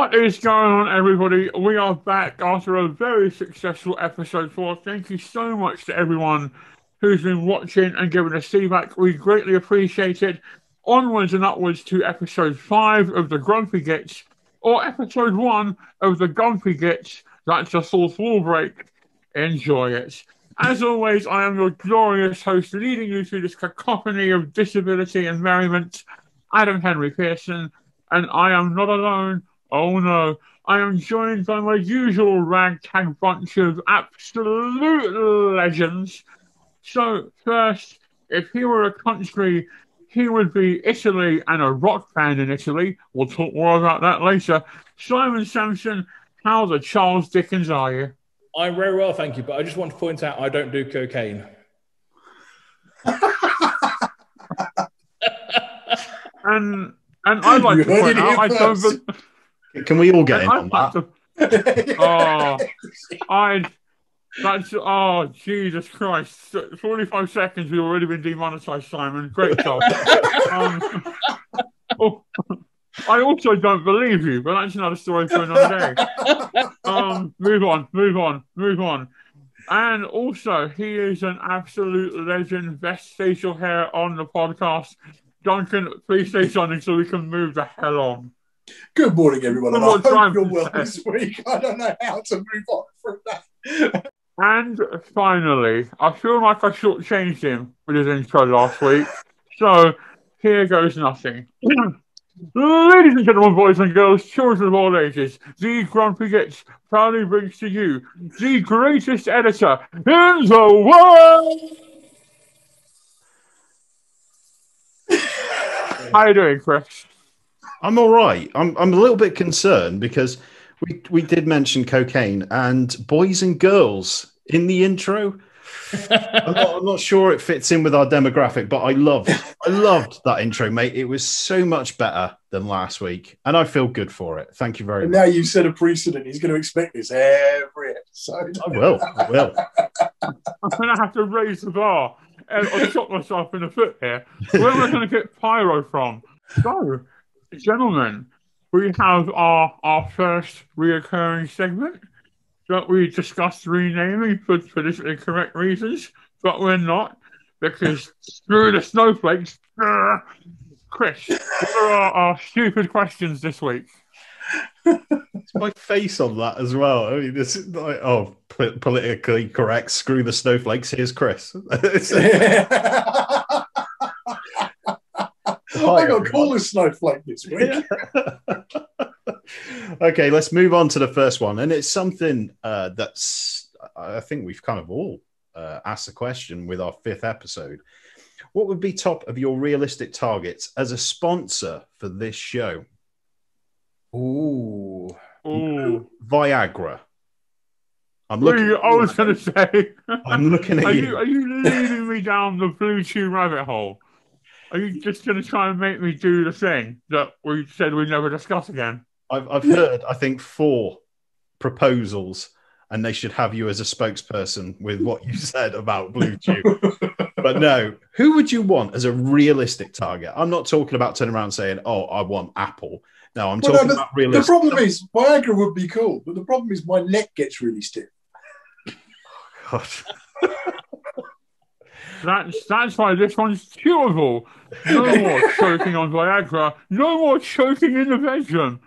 What is going on, everybody? We are back after a very successful episode 4. Thank you so much to everyone who's been watching and giving us feedback. We greatly appreciate it. Onwards and upwards to episode 5 of the Grumpy Gits, or episode 1 of the Grumpy Gits. That's a fourth wall break. Enjoy it. As always, I am your glorious host, leading you through this cacophony of disability and merriment, Adam Henry Pearson, and I am not alone. Oh no, I am joined by my usual ragtag bunch of absolute legends. So, first, if he were a country, he would be Italy and a rock band in Italy. We'll talk more about that later. Simon Sansome, how the Charles Dickens are you? I'm very well, thank you, but I just want to point out I don't do cocaine. and I'd like to point out I don't... Can we all get in on that? Oh, Jesus Christ. 45 seconds, we've already been demonetized, Simon. Great job. I also don't believe you, but that's another story for another day. Move on. And also, he is an absolute legend, best facial hair on the podcast. Duncan, please say something so we can move the hell on. Good morning, everyone. And I hope you're well this week. I don't know how to move on from that. And finally, I feel like I shortchanged him with his intro last week. So, here goes nothing. Ladies and gentlemen, boys and girls, children of all ages, the Grumpy Gits proudly brings to you the greatest editor in the world! How you doing, Chris? I'm all right. I'm a little bit concerned because we did mention cocaine and boys and girls in the intro. I'm not sure it fits in with our demographic, but I loved that intro, mate. It was so much better than last week, and I feel good for it. Thank you very much. Now you've set a precedent. He's going to expect this every episode. I will. I'm going to have to raise the bar. I'll shot myself in the foot here. Where am I going to get pyro from? So, gentlemen, we have our first reoccurring segment that we discussed renaming for politically correct reasons, but we're not, because screw the snowflakes. Chris, what are our stupid questions this week? It's my face on that as well. I mean, this is like, politically correct. Screw the snowflakes. Here's Chris. I got call a snowflake this week. Okay, let's move on to the first one, and it's something that's I think we've kind of all asked the question with our 5th episode. What would be top of your realistic targets as a sponsor for this show? Ooh. Viagra. I was going to say. I'm looking at you. Are you leading me down the blue chew rabbit hole? Are you just going to try and make me do the thing that we said we'd never discuss again? I've heard, I think, 4 proposals, and they should have you as a spokesperson with what you said about Blue Chew. But no, who would you want as a realistic target? I'm not talking about turning around and saying, oh, I want Apple. No, I'm talking about realistic. The problem is, Viagra would be cool, but the problem is my neck gets really stiff. God. That's why this one's chewable. No more choking on Viagra. No more choking in the bedroom.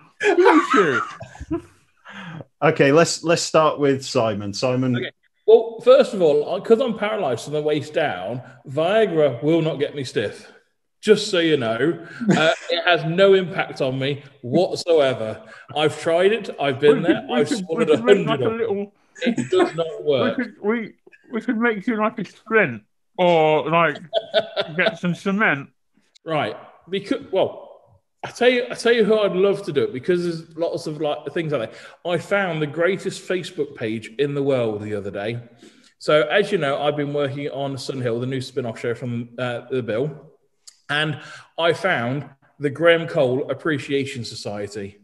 Okay, let's start with Simon. Simon. Okay. Well, first of all, because I'm paralysed from the waist down, Viagra will not get me stiff. Just so you know, it has no impact on me whatsoever. I've tried it. I've been there. I've swallowed 100 of them. It does not work. We could make you like a splint. Or like get some cement, right? Because I tell you who I'd love to do it, because there's lots of like things like that. I found the greatest Facebook page in the world the other day. So as you know, I've been working on Sunhill, the new spin-off show from the Bill, and I found the Graham Cole Appreciation Society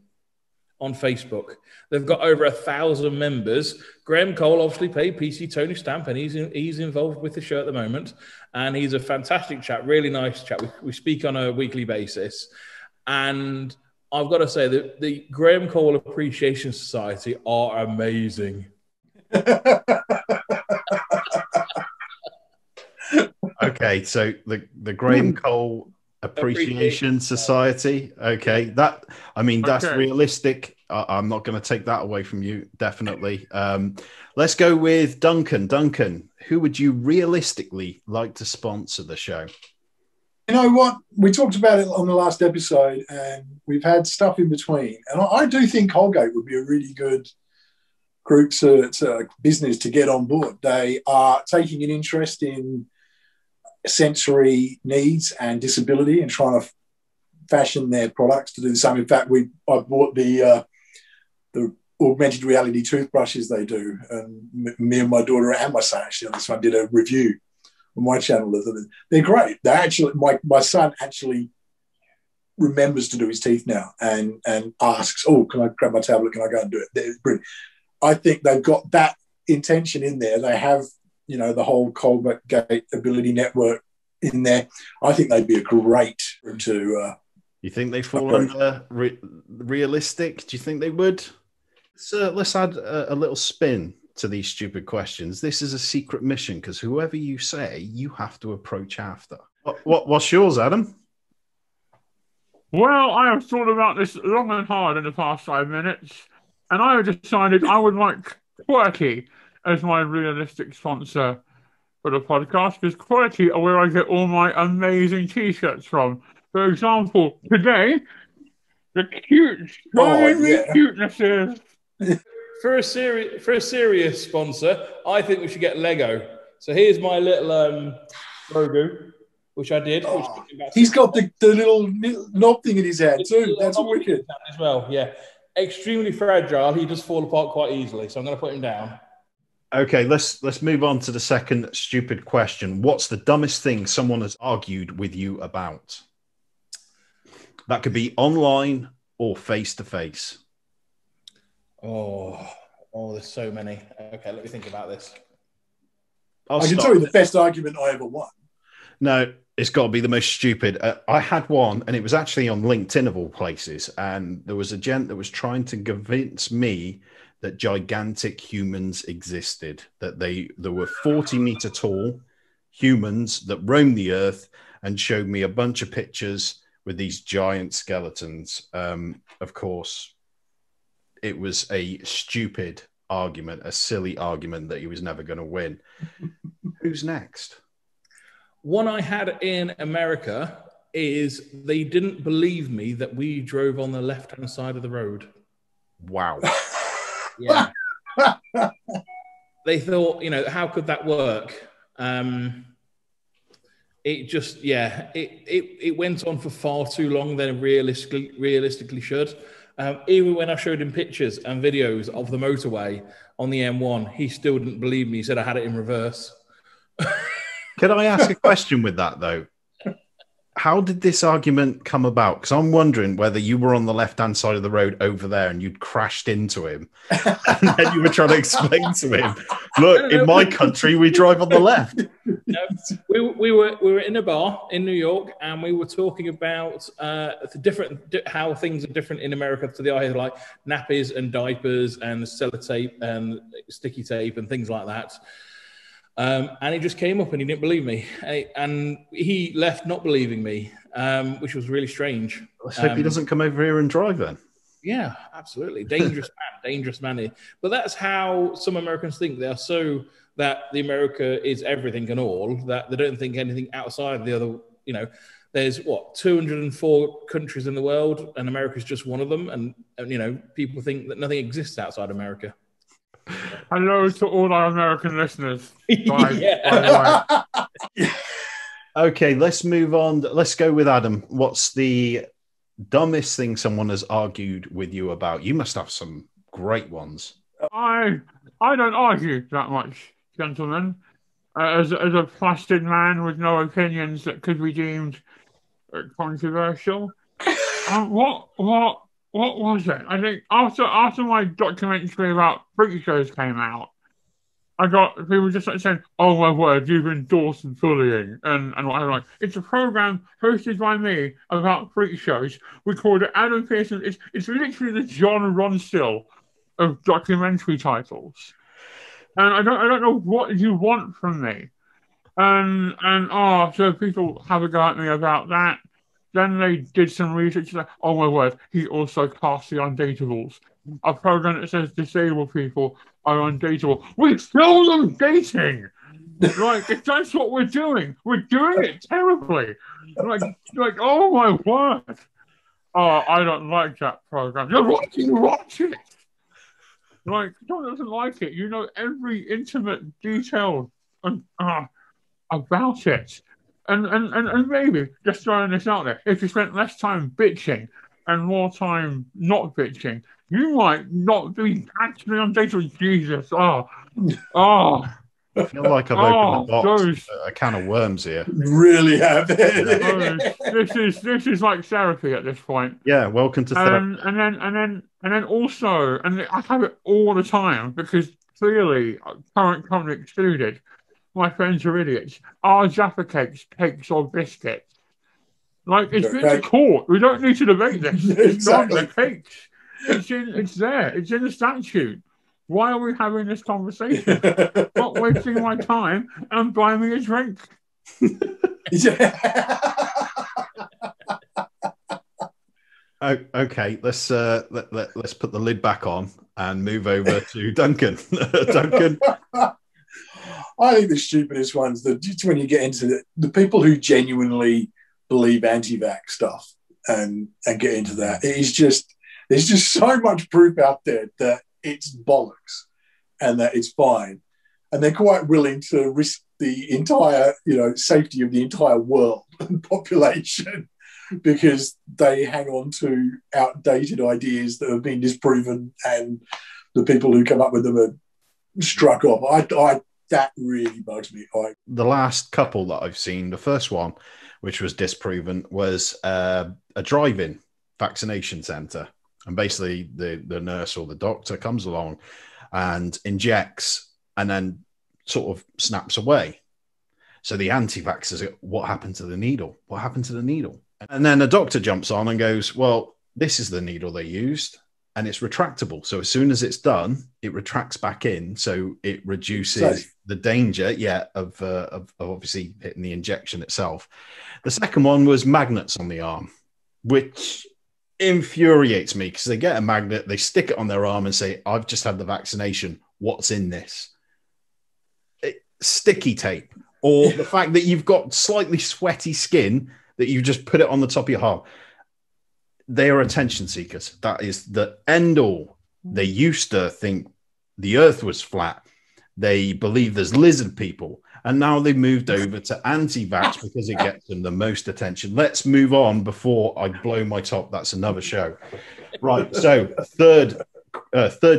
on Facebook. They've got over 1,000 members. Graham Cole obviously paid PC Tony Stamp, and he's involved with the show at the moment. And he's a fantastic chap, really nice chap. We speak on a weekly basis. And I've got to say that the Graham Cole Appreciation Society are amazing. Okay, so the Graham Cole Appreciation Society. Okay, that's realistic. I'm not going to take that away from you. Definitely. Let's go with Duncan. Duncan, who would you realistically like to sponsor the show? You know what? We talked about it on the last episode, and we've had stuff in between. And I do think Colgate would be a really good group to business to get on board. They are taking an interest in sensory needs and disability and trying to fashion their products to do the same. In fact, I bought the augmented reality toothbrushes they do, and me and my daughter and my son actually on this one did a review on my channel of them. They're great. They actually, my son actually remembers to do his teeth now and asks, "Oh, can I grab my tablet? Can I go and do it?" They're brilliant. I think they've got that intention in there. They have, the whole Colgate Ability Network in there. I think they'd be a great room to. You think they fall under realistic? Do you think they would? So let's add a little spin to these stupid questions. This is a secret mission because whoever you say, you have to approach after. What's yours, Adam? Well, I have thought about this long and hard in the past 5 minutes, and I have decided I would like Quirky as my realistic sponsor for the podcast, because Quirky are where I get all my amazing t-shirts from. For example, today, the cute, cutenesses. For a serious sponsor, I think we should get Lego. So here's my little logo, which I did. He's got the little knob thing in his hand too. That's wicked as well. Yeah, extremely fragile. He does fall apart quite easily. So I'm going to put him down. Okay, let's move on to the second stupid question. What's the dumbest thing someone has argued with you about? That could be online or face to face. Oh, there's so many. Okay, let me think about this. I can tell you the best argument I ever won. No, it's got to be the most stupid. I had one, and it was actually on LinkedIn of all places. And there was a gent that was trying to convince me that gigantic humans existed, that there were 40-meter tall humans that roamed the earth, and showed me a bunch of pictures with these giant skeletons. Of course, it was a stupid argument, a silly argument that he was never going to win. Who's next? One I had in America is they didn't believe me that we drove on the left-hand side of the road. Wow. Yeah. They thought, how could that work? It just, it went on for far too long than it realistically should. Even when I showed him pictures and videos of the motorway on the M1, he still didn't believe me. He said I had it in reverse. Can I ask a question with that, though? How did this argument come about? Because I'm wondering whether you were on the left-hand side of the road over there and you'd crashed into him. And then you were trying to explain to him, look, in my country, we drive on the left. No, we were in a bar in New York, and we were talking about how things are different in America to the eye, like nappies and diapers and sellotape and sticky tape and things like that. And he just came up and he didn't believe me. And he left not believing me, which was really strange. Let's hope he doesn't come over here and drive then. Yeah, absolutely. Dangerous man. But that's how some Americans think. They are so that the America is everything and all, that they don't think anything outside the other, there's 204 countries in the world, and America's just one of them. And people think that nothing exists outside America. Hello to all our American listeners. By the way. Okay, let's move on. Let's go with Adam. What's the dumbest thing someone has argued with you about? You must have some great ones. I don't argue that much, gentlemen. As a plastic man with no opinions that could be deemed controversial. What was it? I think after my documentary about freak shows came out, I got people just like saying, "Oh my word, you've endorsed bullying," and what I'm like, it's a program hosted by me about freak shows. We called it Adam Pearson. It's literally the John Ronstill of documentary titles, and I don't know what you want from me. So people have a go at me about that. Then they did some research. Like, oh my word, he also cast the Undateables, a program that says disabled people are undateable. We film them dating. Like, if that's what we're doing it terribly. Like, oh my word. Oh, I don't like that program. You're right, you watch it. Like, John doesn't like it. You know every intimate detail and about it. And maybe just throwing this out there, if you spent less time bitching and more time not bitching, you might not be actually on date with Jesus. Oh, I feel like I've opened those, a can of worms here. Really have it. this is like therapy at this point. Yeah, welcome to therapy. And then also, and I have it all the time because clearly, current company excluded. My friends are idiots. Are Jaffa cakes or biscuits? Like, it's been to court. We don't need to debate this. It's not the cakes. It's there. It's in the statute. Why are we having this conversation? Not wasting my time and buying me a drink. Okay, let's put the lid back on and move over to Duncan. Duncan. I think the stupidest ones that when you get into the people who genuinely believe anti-vax stuff and get into that, it is just there's just so much proof out there that it's bollocks and that it's fine, and they're quite willing to risk the entire safety of the entire world and population because they hang on to outdated ideas that have been disproven, and the people who come up with them are struck off. That really bugs me. The last couple that I've seen, the first one, which was disproven, was a drive-in vaccination centre. And basically the nurse or the doctor comes along and injects and then sort of snaps away. So the anti-vaxxers go, what happened to the needle? What happened to the needle? And then the doctor jumps on and goes, well, this is the needle they used. And it's retractable. So as soon as it's done, it retracts back in. So it reduces the danger, of obviously hitting the injection itself. The second one was magnets on the arm, which infuriates me because they get a magnet, they stick it on their arm and say, I've just had the vaccination. What's in this? Sticky tape. Or the fact that you've got slightly sweaty skin that you just put it on the top of your arm. They are attention seekers. That is the end all. They used to think the earth was flat. They believe there's lizard people. And now they've moved over to anti-vax because it gets them the most attention. Let's move on before I blow my top. That's another show. Right. So third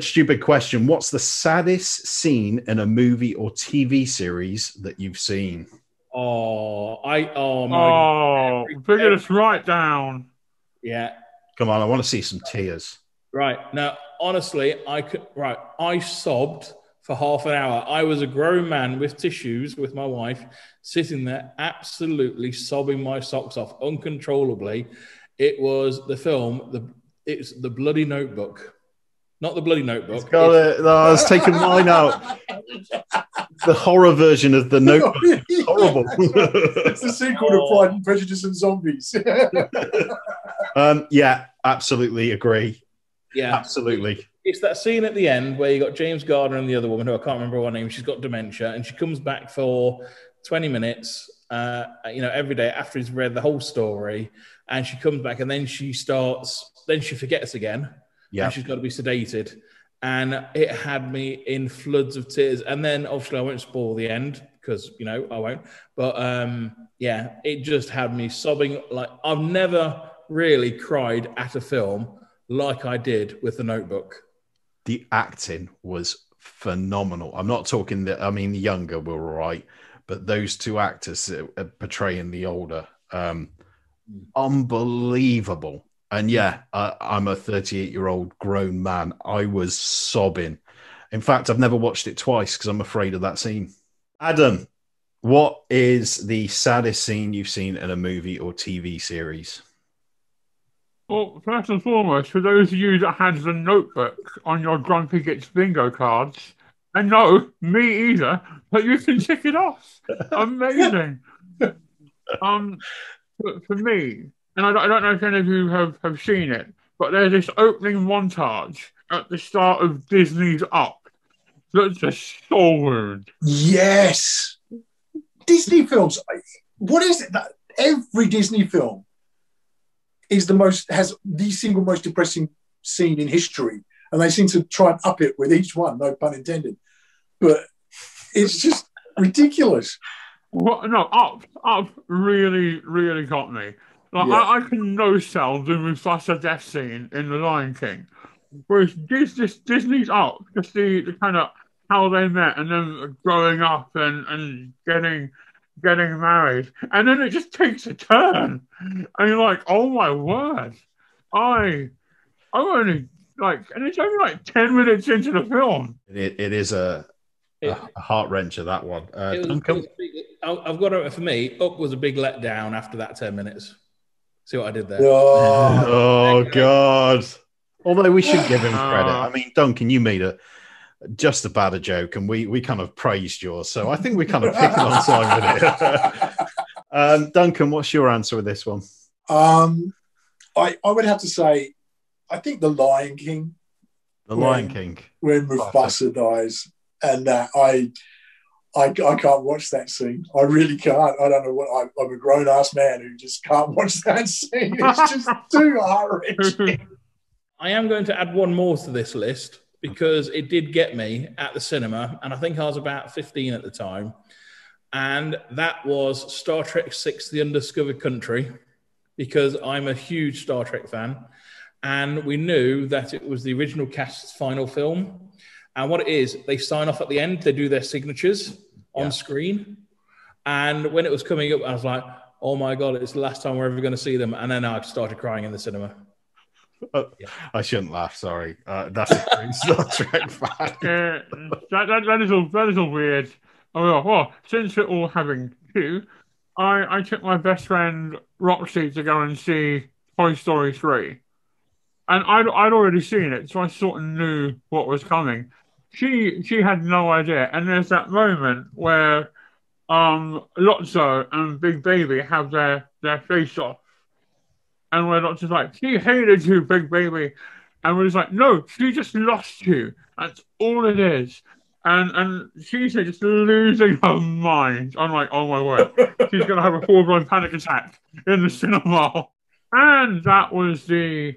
stupid question. What's the saddest scene in a movie or TV series that you've seen? Figure this right down. Yeah. Come on, I want to see some tears. Right. Now, honestly, I sobbed for half an hour. I was a grown man with tissues with my wife, sitting there absolutely sobbing my socks off uncontrollably. It was the film, it's The Bloody Notebook. Not The Bloody Notebook. It's got it. No, I was taking mine out. The horror version of The Notebook. It's horrible. It's the sequel to Pride and Prejudice and Zombies. Yeah, absolutely agree. Yeah, absolutely. It's that scene at the end where you got James Gardner and the other woman who I can't remember her name. She's got dementia, and she comes back for 20 minutes, every day after he's read the whole story, and she comes back, and then she forgets again. Yeah, and she's got to be sedated. And it had me in floods of tears. And then, obviously, I won't spoil the end because, I won't. But, it just had me sobbing. Like, I've never really cried at a film like I did with The Notebook. The acting was phenomenal. I'm not talking the younger were all right, but those two actors portraying the older, unbelievable. And yeah, I'm a 38-year-old grown man. I was sobbing In fact, I've never watched it twice because I'm afraid of that scene. Adam, what is the saddest scene you've seen in a movie or TV series? Well, first and foremost, for those of you that had the notebook on your Grumpy Gits bingo cards, and no, me either, but you can tick it off. Amazing. For me, and I don't know if any of you have seen it, but there's this opening montage at the start of Disney's Up that's just so weird. Yes. Disney films. What is it that every Disney film has the single most depressing scene in history, and they seem to try and up it with each one, no pun intended. But it's just ridiculous. Well, no, Up really, really got me. Like, Yeah. I can no sell the Mufasa death scene in The Lion King, whereas Disney's Up, just the kind of how they met and then growing up and getting married, and then it just takes a turn, and you're like, oh my word, I'm only and it's only like 10 minutes into the film. It is a heart wrencher, that one. Duncan? I've got to, for me, Up was a big letdown after that 10 minutes. See what I did there? Oh God. Although we should give him credit. I mean, Duncan, you made just about a joke, and we kind of praised yours. So I think we kind of picked on Simon with it. Duncan, what's your answer with this one? I would have to say, I think The Lion King. The Lion King. When Mufasa dies. And I can't watch that scene. I really can't. I don't know what. I'm a grown-ass man who just can't watch that scene. It's just too heart-wrenching. I am going to add one more to this list because it did get me at the cinema, and I think I was about 15 at the time, and that was Star Trek VI: The Undiscovered Country, because I'm a huge Star Trek fan, and we knew that it was the original cast's final film. And what it is, they sign off at the end, they do their signatures on screen. And when it was coming up, I was like, oh my God, it's the last time we're ever going to see them. And then I started crying in the cinema. I shouldn't laugh, sorry. That's a great Star Trek fan. That is all weird. Oh, well, since we're all having two, I took my best friend Roxy to go and see Toy Story 3. And I'd already seen it, so I sort of knew what was coming. She had no idea. And there's that moment where Lotso and Big Baby have their face off. And where Lotso's like, she hated you, Big Baby. And we're just like, no, she just lost you. That's all it is. And she's just losing her mind. I'm like, oh my word. She's going to have a full-blown panic attack in the cinema. And that was the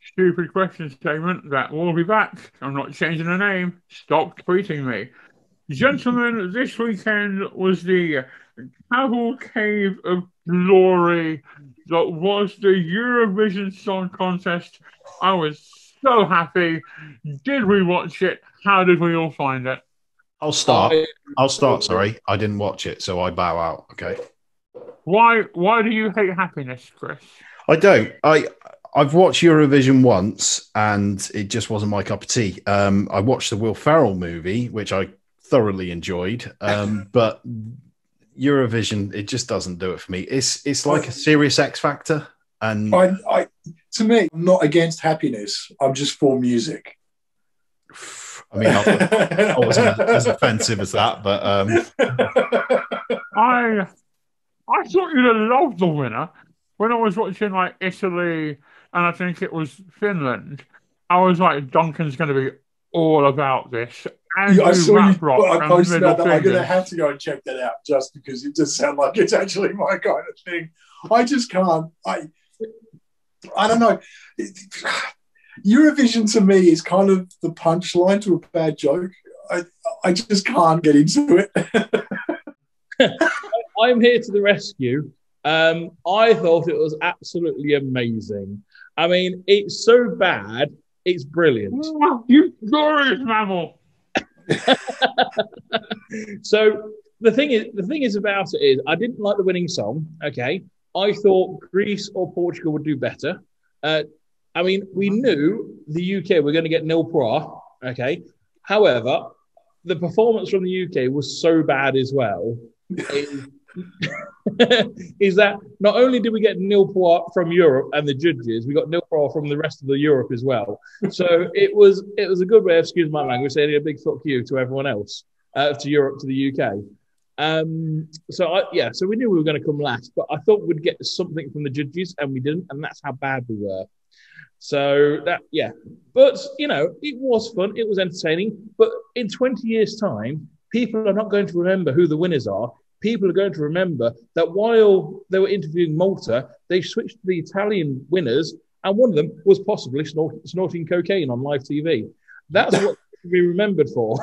stupid question segment that will be back. I'm not changing the name. Stop tweeting me. Gentlemen, this weekend was the cavalcade of glory that was the Eurovision Song Contest. I was so happy. Did we watch it? How did we all find it? I'll start, sorry. I didn't watch it, so I bow out, okay? Why do you hate happiness, Chris? I don't. I've watched Eurovision once, and it just wasn't my cup of tea. I watched the Will Ferrell movie, which I thoroughly enjoyed, but Eurovision, it just doesn't do it for me. It's like a serious X Factor, and to me, I'm not against happiness. I'm just for music. I mean, I wasn't as offensive as that, but I thought you'd have loved the winner. When I was watching like Italy and I think it was Finland, I was like, Duncan's going to be all about this. And I saw you. I posted that. I'm going to have to go and check that out just because it does sound like it's actually my kind of thing. I just can't. I don't know. Eurovision to me is kind of the punchline to a bad joke. I just can't get into it. I'm here to the rescue. I thought it was absolutely amazing. I mean, it's so bad, it's brilliant. You glorious mammal. So the thing is about it is I didn't like the winning song. Okay, I thought Greece or Portugal would do better. I mean, we knew the UK were going to get nil pro. Okay, However, the performance from the UK was so bad as well. Is that not only did we get nil point from Europe and the judges, we got nil point from the rest of the Europe as well. So it was a good way of, excuse my language, saying a big fuck you to everyone else, to Europe, to the UK. So we knew we were going to come last, but I thought we'd get something from the judges, and we didn't, and that's how bad we were. So but it was fun, it was entertaining. But in 20 years' time, people are not going to remember who the winners are. People are going to remember that while they were interviewing Malta, they switched to the Italian winners, and one of them was possibly snorting cocaine on live TV. That's what to be remembered for.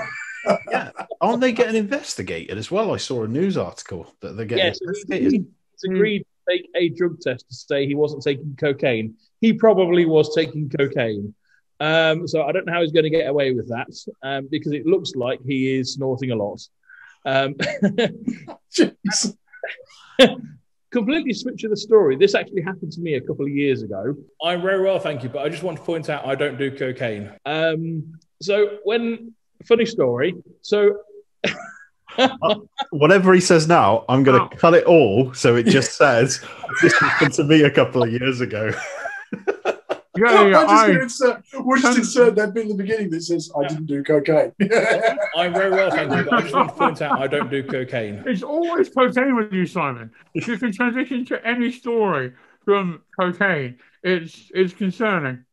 Yeah, aren't they getting investigated as well? I saw a news article that they're getting investigated. It's agreed to take a drug test to say he wasn't taking cocaine. He probably was taking cocaine. So I don't know how he's going to get away with that, because it looks like he is snorting a lot. Completely switch of the story. This actually happened to me a couple of years ago. I'm very well, thank you, but I just want to point out I don't do cocaine. Funny story. So whatever he says now, I'm going to cut it all so it just says this happened to me a couple of years ago. We'll just insert that bit in the beginning that says, I didn't do cocaine. I'm very well, thank you, but I just want to point out I don't do cocaine. It's always cocaine with you, Simon. If you can transition to any story from cocaine, it's concerning.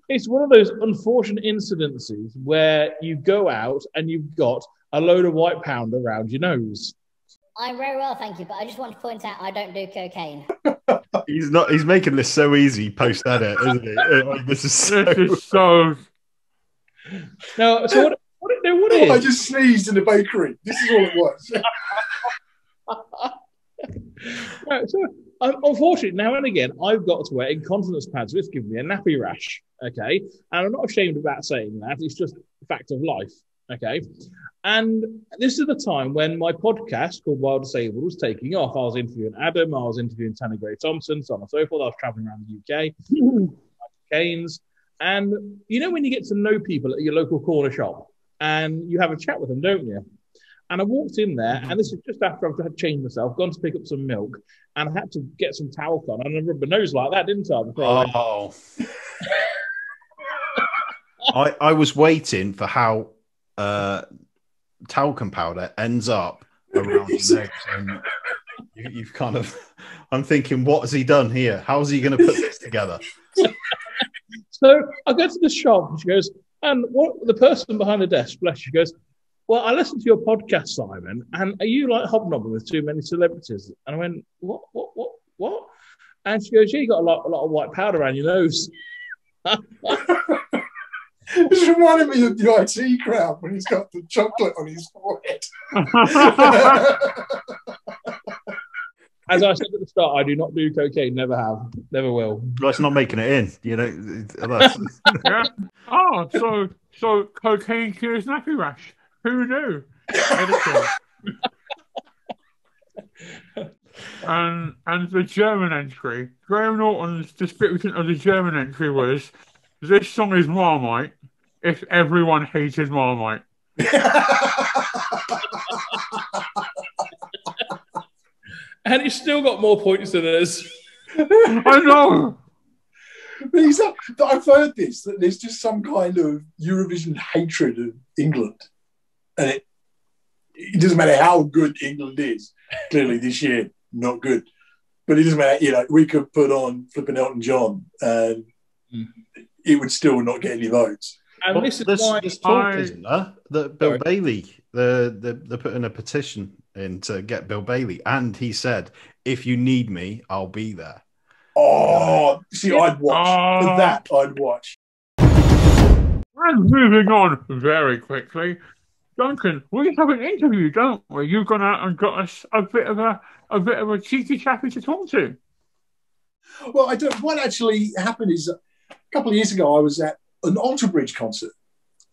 It's one of those unfortunate incidences where you go out and you've got a load of white powder around your nose. I'm very well, thank you, but I just want to point out I don't do cocaine. He's making this so easy post edit, isn't he? This is so. No, so what is? I just sneezed in the bakery. This is all it was. Right, so unfortunately, now and again, I've got to wear incontinence pads, which give me a nappy rash. Okay, and I'm not ashamed about saying that. It's just a fact of life. Okay, and this is the time when my podcast called Wild Disabled was taking off. I was interviewing Adam, I was interviewing Tanner Gray Thompson, so on and so forth. I was traveling around the UK, Canes, and when you get to know people at your local corner shop and you have a chat with them, don't you? And I walked in there, and this is just after I've had changed myself, gone to pick up some milk, and I had to get some talc on, and I rubbed my nose like that, didn't I? I was waiting for how talcum powder ends up around your nose, and you've kind of. I'm thinking, what has he done here? How is he going to put this together? So I go to the shop, and she goes, and the person behind the desk, bless you, goes, well, I listened to your podcast, Simon, and are you like hobnobbing with too many celebrities? And I went, what? And she goes, yeah, you got a lot of white powder around your nose. This reminded me of the IT crowd when he's got the chocolate on his forehead. As I said at the start, I do not do cocaine, never have, never will. Well, it's not making it in, Yeah. Oh, so cocaine cures nappy rash. Who knew? and the German entry, Graham Norton's description of the German entry was, this song is Marmite if everyone hated Marmite. And he's still got more points than us. I know. I've heard this, that there's just some kind of Eurovision hatred of England. And it doesn't matter how good England is. Clearly this year, not good. But it doesn't matter, we could put on flipping Elton John and it would still not get any votes. And this is why there's talk, isn't there? That Bill Bailey, they're putting a petition in to get Bill Bailey, and he said, if you need me, I'll be there. Oh, see, I'd watch. For that, I'd watch. And moving on very quickly, Duncan, we have an interview, don't we? You've gone out and got us a bit of a cheeky chappy to talk to. Well, what actually happened is a couple of years ago, I was at an Alter Bridge concert,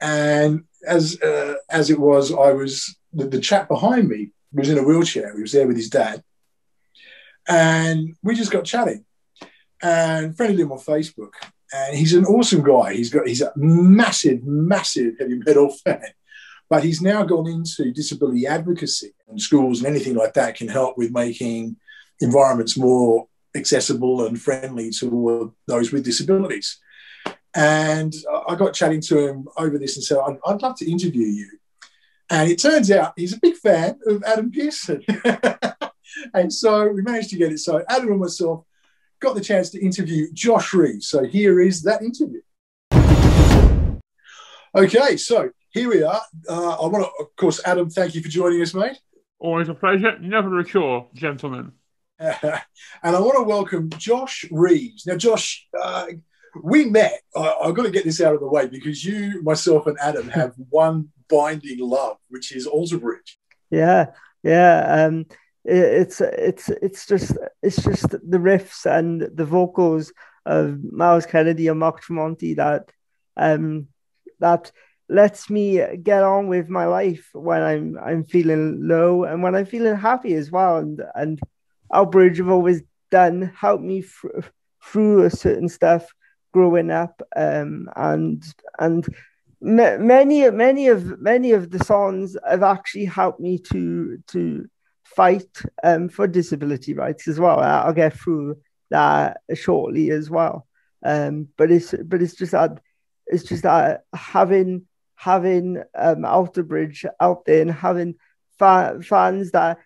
and as it was, I was the chap behind me was in a wheelchair. He was there with his dad, and we just got chatting and friended him on Facebook. and he's an awesome guy. He's a massive heavy metal fan, but he's now gone into disability advocacy, and schools and anything like that can help with making environments more accessible and friendly to those with disabilities. And I got chatting to him over this and said, I'd love to interview you. And it turns out he's a big fan of Adam Pearson. And so we managed to get it. So Adam and myself got the chance to interview Josh Reeves. So here is that interview. Okay, so here we are. I want to, of course, Adam, thank you for joining us, mate. Always a pleasure. Never a chore, gentlemen. And I want to welcome Josh Reeves. Now, Josh, we met. I've got to get this out of the way because you, myself, and Adam have one binding love, which is Alter Bridge. Yeah. It's just the riffs and the vocals of Miles Kennedy and Mark Tremonti that lets me get on with my life when I'm feeling low and when I'm feeling happy as well. And our bridge have always helped me through a certain stuff growing up, and many of the songs have actually helped me to fight for disability rights as well. I'll get through that shortly as well. But it's just that having Alter Bridge out there and having fans that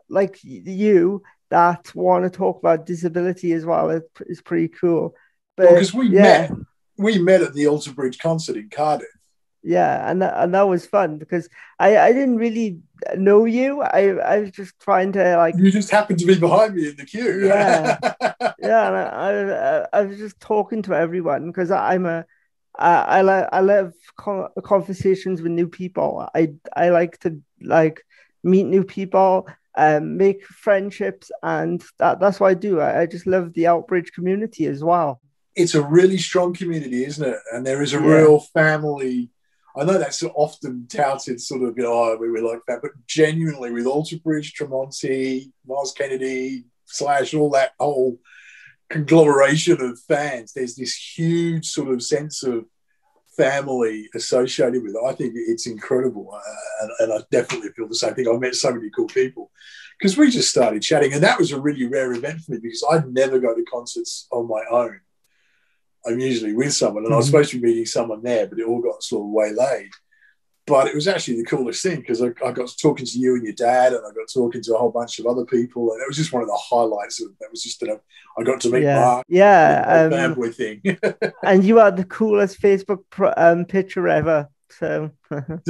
like you that want to talk about disability as well is pretty cool. But because we met at the Alter Bridge concert in Cardiff. Yeah, and that was fun because I didn't really know you. I was just trying to like. You just happened to be behind me in the queue. Yeah, yeah. And I was just talking to everyone because I love conversations with new people. I like to meet new people, make friendships, and that's what I do. I just love the Outbridge community as well. It's a really strong community, isn't it? And there is a real family. I know that's often touted, sort of, we were like that, but genuinely with Alter Bridge, Tremonti, Miles Kennedy, / all that whole conglomeration of fans, there's this huge sort of sense of family associated with it. I think it's incredible. And I definitely feel the same thing. I've met so many cool people because we just started chatting. And that was a really rare event for me because I never go to concerts on my own. I'm usually with someone, and I was supposed to be meeting someone there, but it all got sort of waylaid. But it was actually the coolest thing because I got talking to you and your dad, and I got talking to a whole bunch of other people, and it was just one of the highlights. That was just that I got to meet Mark. Yeah, family thing. And you had the coolest Facebook picture ever. So, for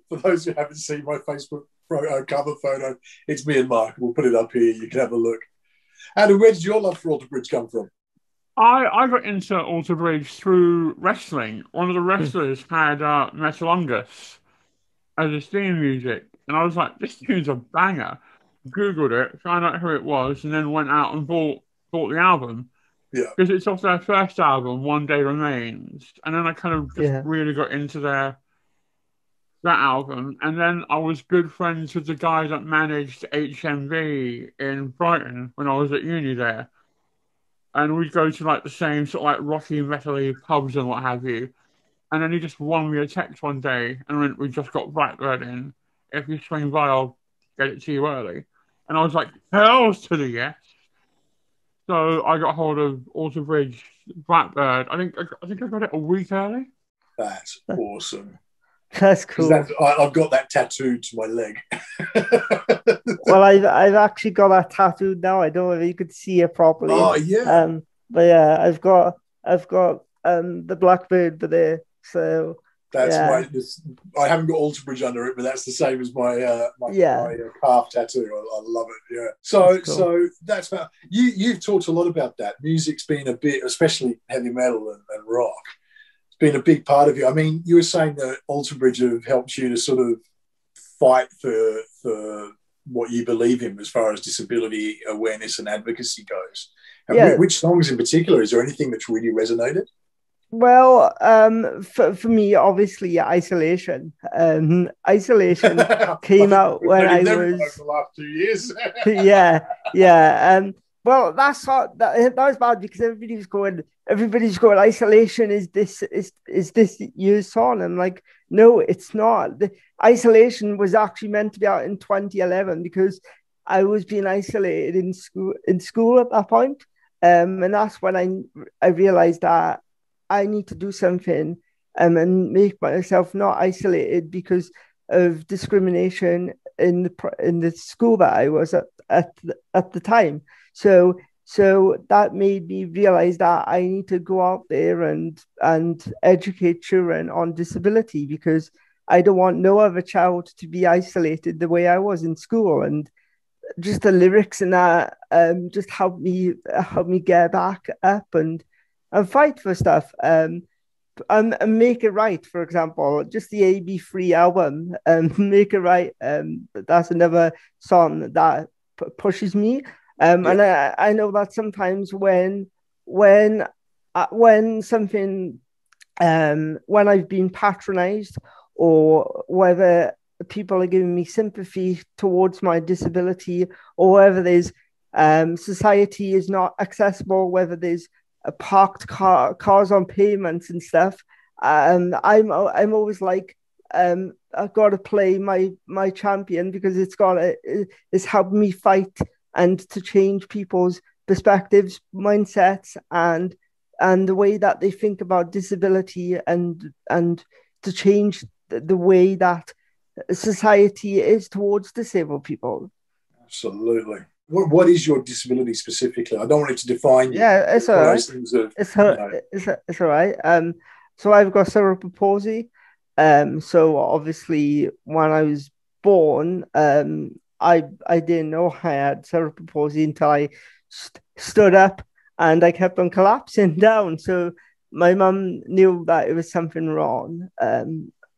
those who haven't seen my Facebook cover photo, it's me and Mark. We'll put it up here. You can have a look. Adam, where did your love for Alter Bridge come from? I got into Alter Bridge through wrestling. One of the wrestlers had Metalongus as his theme music, and I was like, this tune's a banger. Googled it, found out who it was, and then went out and bought the album. Yeah. Because it's off their first album, One Day Remains. And then I kind of just really got into that album. And then I was good friends with the guy that managed HMV in Brighton when I was at uni there. And we'd go to like the same sort of like rocky, metal-y pubs and what have you. And then he just won me a text one day and went, we just got Blackbird in. If you swing by, I'll get it to you early. And I was like, hells to the yes. So I got hold of Alter Bridge Blackbird. I think I got it a week early. That's awesome. That's cool. I've got that tattooed to my leg. Well, I've actually got that tattooed now. I don't know if you could see it properly. Oh yeah. But yeah, I've got the Blackbird there. So that's I haven't got Alter Bridge under it, but that's the same as my calf tattoo. I love it. Yeah. So that's cool. So that's about you. You've talked a lot about that. Music's been a bit, especially heavy metal and rock. Been a big part of you. I mean, you were saying that Alter Bridge have helped you to sort of fight for what you believe in as far as disability awareness and advocacy goes. And which songs in particular? Is there anything that's really resonated? Well, for me, obviously, Isolation. Isolation came out when I was the last 2 years. yeah. Well, that was bad because everybody's going isolation is this year's song, and like, no, it's not. The isolation was actually meant to be out in 2011 because I was being isolated in school at that point. And that's when I realized that I need to do something and make myself not isolated because of discrimination in the school that I was at the time. So that made me realize that I need to go out there and educate children on disability because I don't want no other child to be isolated the way I was in school. And just the lyrics in that just helped me get back up and fight for stuff. And Make It Right, for example, just the AB3 album, Make It Right. That's another song that pushes me. And I know that sometimes when something when I've been patronized or whether people are giving me sympathy towards my disability or whether there's society is not accessible, whether there's parked cars on pavements and stuff, I'm always like, I've got to play my champion because it's helped me fight and to change people's perspectives, mindsets, and the way that they think about disability and to change the way that society is towards disabled people. Absolutely. What is your disability specifically? I don't want it to define you. Yeah, it's all right. It's all right. So I've got cerebral palsy. So obviously when I was born, I didn't know I had cerebral palsy until I stood up and I kept on collapsing down. So my mum knew that it was something wrong.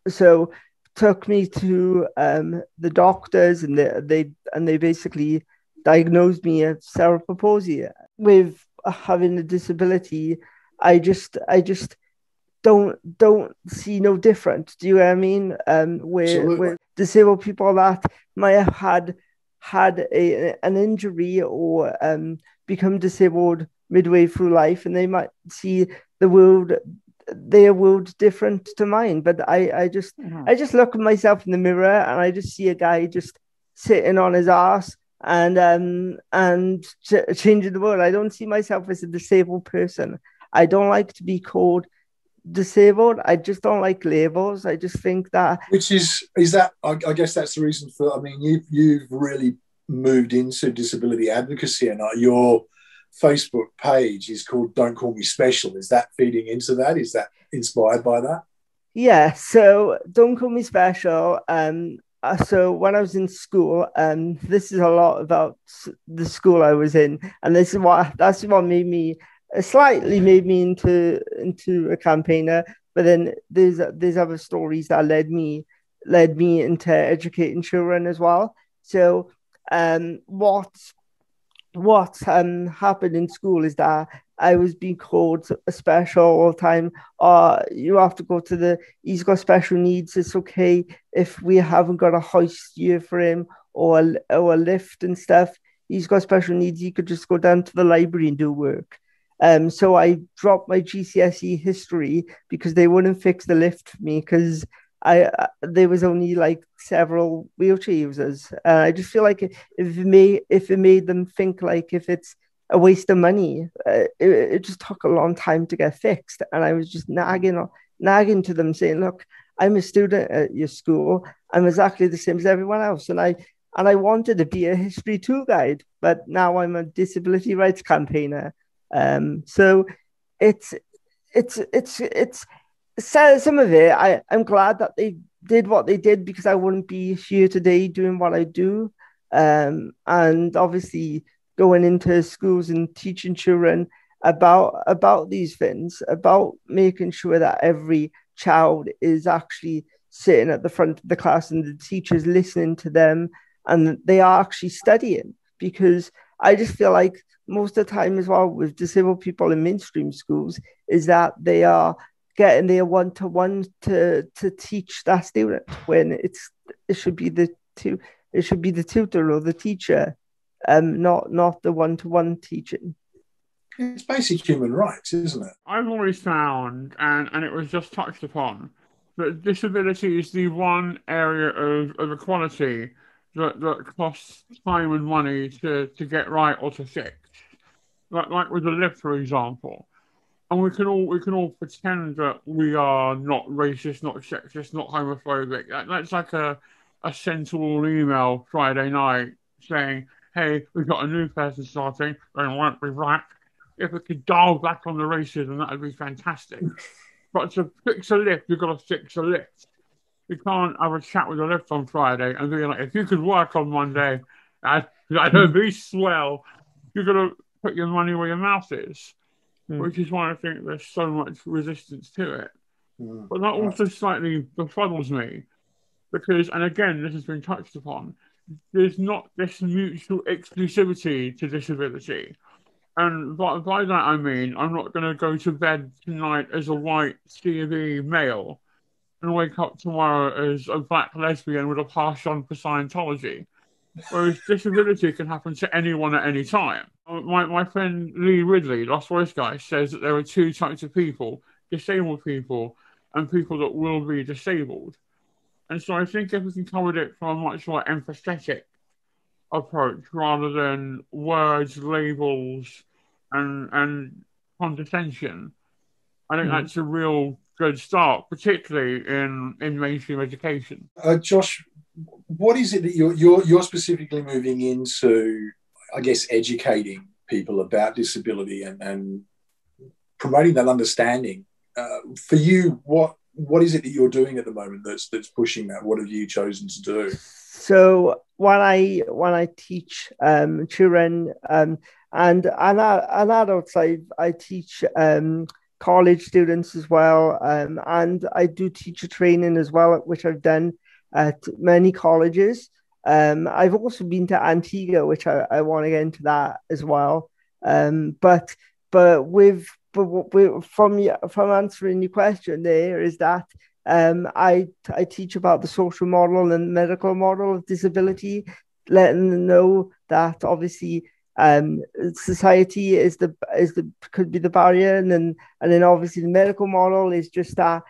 So took me to the doctors and they basically diagnosed me with cerebral palsy. With having a disability, I just don't see no difference. Do you know what I mean? With disabled people that might have had an injury or become disabled midway through life, and they might see their world different to mine. But I just look at myself in the mirror and I just see a guy just sitting on his ass and changing the world. I don't see myself as a disabled person. I don't like to be called disabled. I just don't like labels. I just think that I guess that's the reason for, I mean, you've really moved into disability advocacy, and your Facebook page is called Don't Call Me Special. Is that feeding into that? Is that inspired by that? Yeah, so Don't Call Me Special. So when I was in school, this is a lot about the school I was in, and that's what made me into a campaigner. But then there's other stories that led me into educating children as well. So what happened in school is that I was being called a special all the time. You have to go to he's got special needs. It's okay if we haven't got a hoist here for him or a lift and stuff. He's got special needs. He could just go down to the library and do work. So I dropped my GCSE history because they wouldn't fix the lift for me because there was only like several wheelchair users. I just feel like if it made them think like if it's a waste of money, it just took a long time to get fixed. And I was just nagging to them saying, look, I'm a student at your school. I'm exactly the same as everyone else. And I wanted to be a history tour guide, but now I'm a disability rights campaigner. So it's some of it. I'm glad that they did what they did because I wouldn't be here today doing what I do. And obviously going into schools and teaching children about these things, about making sure that every child is actually sitting at the front of the class and the teachers listening to them and they are actually studying. Because I just feel like most of the time as well with disabled people in mainstream schools is that they are getting their one-to-one to teach that student when it should be the tutor or the teacher. not the one-to-one teaching. It's basic human rights, isn't it? I've always found, and it was just touched upon, that disability is the one area of equality that costs time and money to get right or to fix. Like with the lift, for example. And we can all pretend that we are not racist, not sexist, not homophobic. That's like a sensible email Friday night saying, "Hey, we've got a new person starting. They won't be black." If we could dial back on the racism, that would be fantastic. But to fix a lift, you've got to fix a lift. You can't have a chat with the lift on Friday and be like, "If you could work on Monday, that'd be swell." You've got to put your money where your mouth is. Which is why I think there's so much resistance to it. But that also slightly befuddles me because, and again, this has been touched upon, there's not this mutual exclusivity to disability. And by that I mean, I'm not going to go to bed tonight as a white CB male and wake up tomorrow as a black lesbian with a passion for Scientology. Whereas disability can happen to anyone at any time. My friend Lee Ridley, Lost Voice Guy, says that there are two types of people: disabled people and people that will be disabled. And so I think if we can cover it from a much more empathetic approach rather than words, labels, and condescension, I think that's a real good start, particularly in mainstream education. Josh, what is it that you're specifically moving into, I guess, educating people about disability and promoting that understanding? For you, what is it that you're doing at the moment that's pushing that? What have you chosen to do? So when I teach children and adults, I teach college students as well, and I do teacher training as well, which I've done at many colleges. I've also been to Antigua, which I want to get into that as well. But from answering your question, there is that I teach about the social model and medical model of disability, letting them know that obviously society could be the barrier, and then obviously the medical model is just that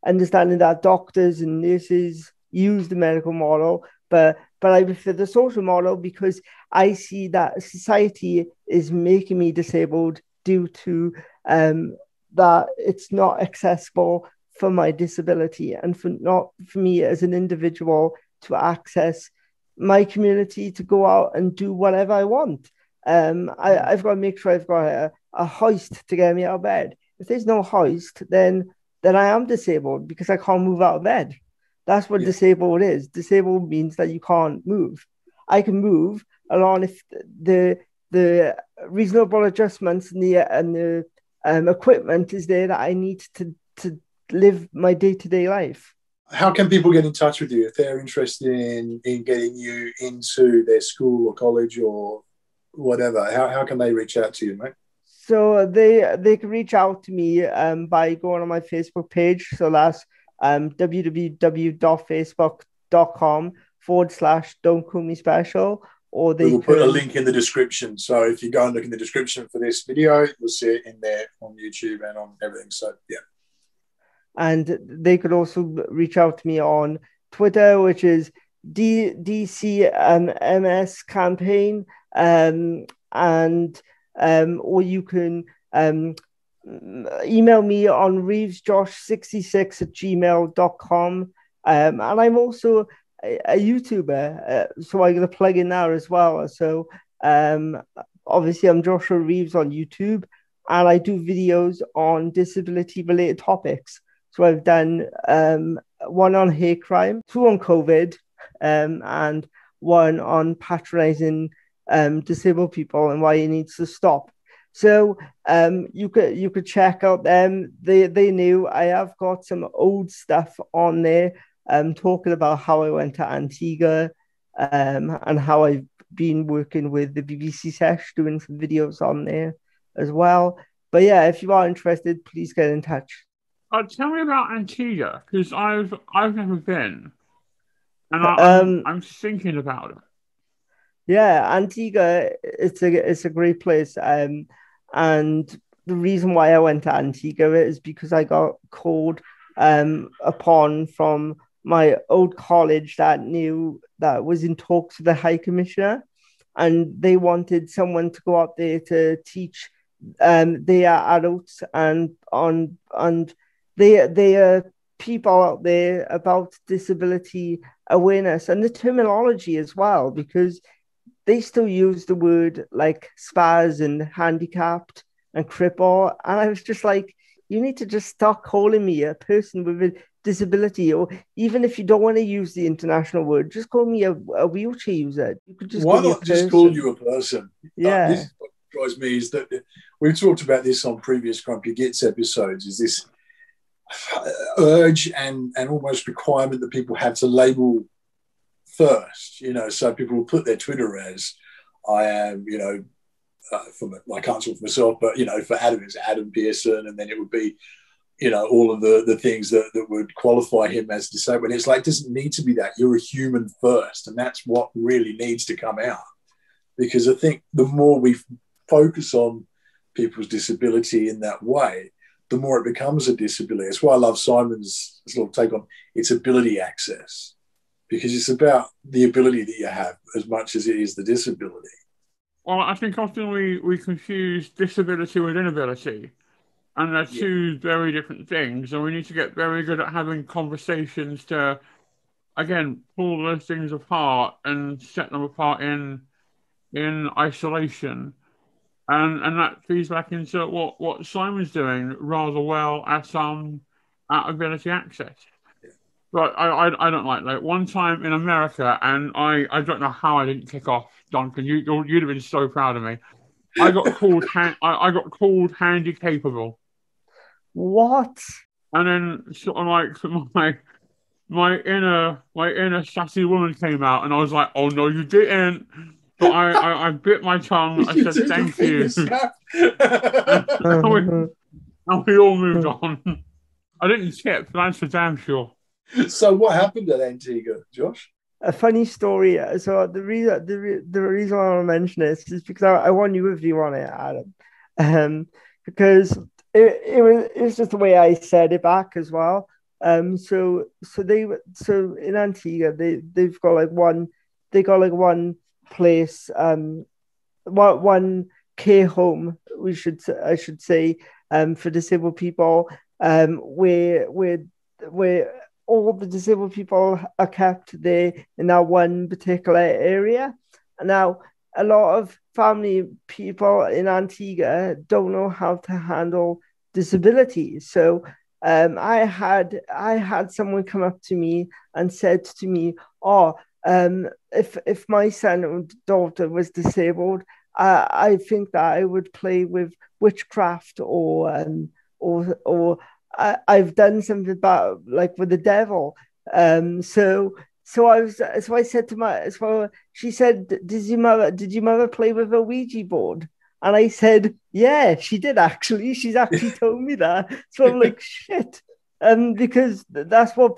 understanding that doctors and nurses use the medical model, but I prefer the social model because I see that society is making me disabled due to that it's not accessible for my disability and not for me as an individual to access my community to go out and do whatever I want. I've got to make sure I've got a hoist to get me out of bed. If there's no hoist, then I am disabled because I can't move out of bed. That's what disabled is. Disabled means that you can't move. I can move along if the reasonable adjustments and the equipment is there that I need to live my day-to-day life. How can people get in touch with you if they're interested in getting you into their school or college or whatever? How can they reach out to you, mate? So they can reach out to me by going on my Facebook page. So that's www.facebook.com/Don't Call Me Special. Or they will put a link in the description. So if you go and look in the description for this video, you'll see it in there on YouTube and on everything. So yeah. And they could also reach out to me on Twitter, which is DCMS campaign, or you can email me on reevesjosh66@gmail.com. And I'm also a YouTuber, so I'm going to plug in there as well. So obviously I'm Joshua Reeves on YouTube, and I do videos on disability-related topics. So I've done one on hate crime, 2 on COVID, and 1 on patronizing disabled people and why it needs to stop. So you could check out them. They knew I have got some old stuff on there, talking about how I went to Antigua, and how I've been working with the BBC Sesh, doing some videos on there as well. But yeah, if you are interested, please get in touch. Tell me about Antigua, because I've never been, and I'm thinking about it. Yeah, Antigua, it's a great place. And the reason why I went to Antigua is because I got called upon from my old college that was in talks with the High Commissioner, and they wanted someone to go out there to teach their adults and they are people out there about disability awareness and the terminology as well, because they still use the word like spaz and handicapped and cripple. And I was just like, you need to just stop calling me a person with a disability, or even if you don't want to use the international word, just call me a wheelchair user. You could just Why not just call you a person? Yeah. This is what drives me is that we've talked about this on previous Grumpy Gits episodes, is this urge and almost requirement that people have to label first, so people will put their Twitter as, I am, I can't talk for myself, but, for Adam, it's Adam Pearson, and then it would be, all of the things that would qualify him as disabled. And it's like, it doesn't need to be that. You're a human first, and that's what really needs to come out. Because I think the more we focus on people's disability in that way, the more it becomes a disability. That's why I love Simon's little take on its ability access, because it's about the ability that you have as much as it is the disability. Well, I think often we confuse disability with inability, and they're two very different things, and we need to get very good at having conversations to, again, pull those things apart and set them apart in isolation. And that feeds back into what Simon's doing rather well at ability access. But I don't like that. One time in America, and I don't know how I didn't kick off, Duncan. You'd have been so proud of me. I got called I got called handy capable. What? And then sort of like my inner sassy woman came out, and I was like, oh no, you didn't. But I bit my tongue. I said thank you. And we all moved on. I didn't tip, that's for damn sure. So what happened at Antigua, Josh? A funny story. So the reason I want to mention this is because I want your review on it, Adam. Because it was just the way I said it back as well. So in Antigua they've got like one place, one care home, I should say, for disabled people, where all the disabled people are kept there in that one particular area. Now, a lot of family people in Antigua don't know how to handle disability. So I had someone come up to me and said to me, if my son or daughter was disabled, I think that I would play with witchcraft or I've done something about like with the devil. So I said she said, did your mother play with a Ouija board? And I said, yeah, she did actually. She's actually told me that. So I'm like, shit. Because that's what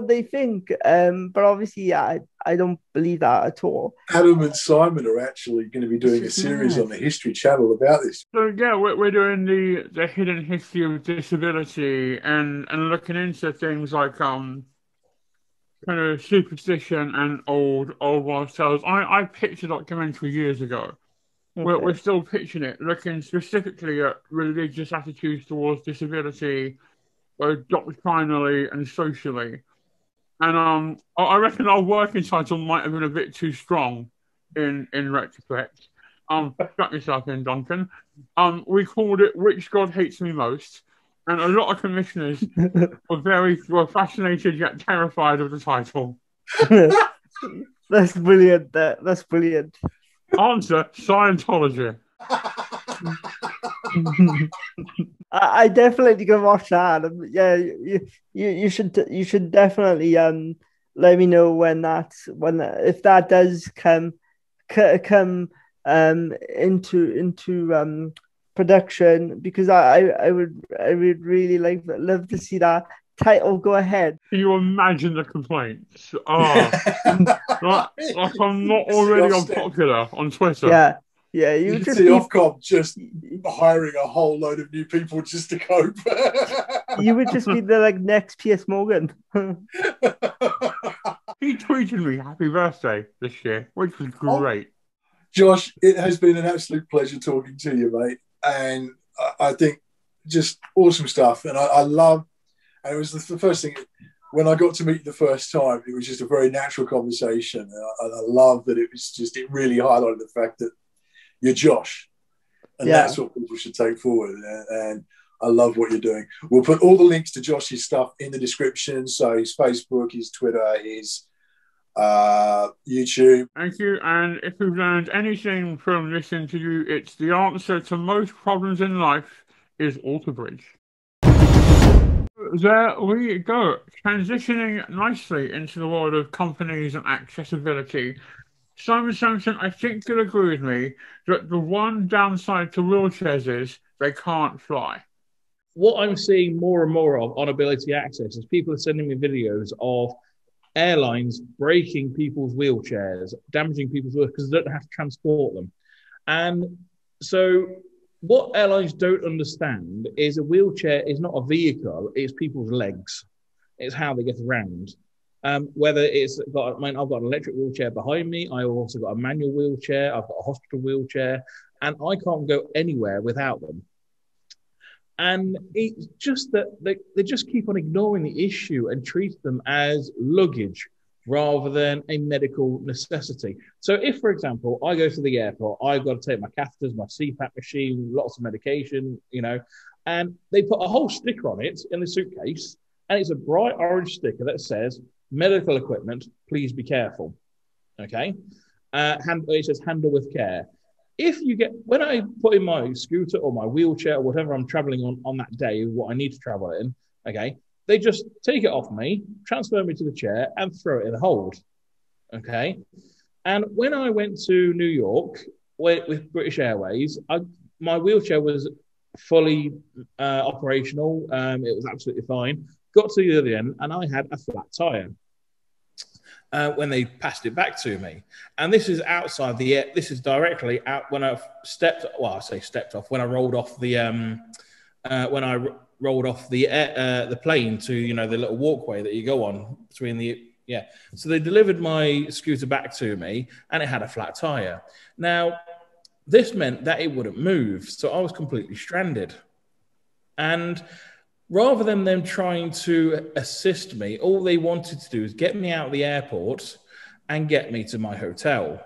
they think. But obviously, I don't believe that at all. Adam and Simon are actually going to be doing a series on the History Channel about this. So yeah, we're doing the hidden history of disability and looking into things like kind of superstition and old wives' tales. I pitched a documentary years ago. Okay. We're still pitching it, looking specifically at religious attitudes towards disability, both doctrinally and socially. And I reckon our working title might have been a bit too strong in retrospect. Shut yourself in, Duncan. We called it "Which God Hates Me Most," and a lot of commissioners were fascinated yet terrified of the title. That's brilliant. That's brilliant. Answer: Scientology. I definitely gonna watch that. Yeah, you should definitely let me know when if that does come into production, because I would really love to see that Title, go ahead. Can you imagine the complaints? Like I'm not already unpopular on Twitter. Yeah, You you could just see be, Ofcom just hiring a whole load of new people just to cope. you would just be the next Piers Morgan. He tweeted me happy birthday this year, which was great. Josh, it has been an absolute pleasure talking to you, mate. And I think just awesome stuff. And I love, and it was the first thing, when I got to meet you the first time, it was just a very natural conversation. And I love that it really highlighted the fact that you're Josh. And that's what people should take forward. And I love what you're doing. We'll put all the links to Josh's stuff in the description. So his Facebook, his Twitter, his YouTube. Thank you. And if we've learned anything from this interview, it's the answer to most problems in life is Alter Bridge. There we go. Transitioning nicely into the world of companies and accessibility. Simon Sansome, I think you'll agree with me that the one downside to wheelchairs is they can't fly. What I'm seeing more and more of on Ability Access is people are sending me videos of airlines breaking people's wheelchairs, damaging people's wheelchairs because they don't have to transport them. And so what airlines don't understand is a wheelchair is not a vehicle, it's people's legs. It's how they get around. Whether it's got, I've got an electric wheelchair behind me, I've also got a manual wheelchair, I've got a hospital wheelchair, and I can't go anywhere without them. And it's just that they just keep on ignoring the issue and treat them as luggage rather than a medical necessity. So if, for example, I go to the airport, I've got to take my catheters, my CPAP machine, lots of medication, and they put a whole sticker on it in the suitcase, and it's a bright orange sticker that says, medical equipment, please be careful. Okay? It says handle with care. When I put in my scooter or my wheelchair or whatever I'm traveling on that day, what I need to travel in, okay, they just take it off me, transfer me to the chair and throw it in a hold. Okay. And when I went to New York with British Airways, my wheelchair was fully operational. It was absolutely fine. Got to the other end and I had a flat tire. When they passed it back to me. And this is outside this is directly out when I when I rolled off the plane to, the little walkway that you go on between So they delivered my scooter back to me and it had a flat tire. Now, this meant that it wouldn't move. So I was completely stranded. And rather than them trying to assist me, all they wanted to do is get me out of the airport and get me to my hotel.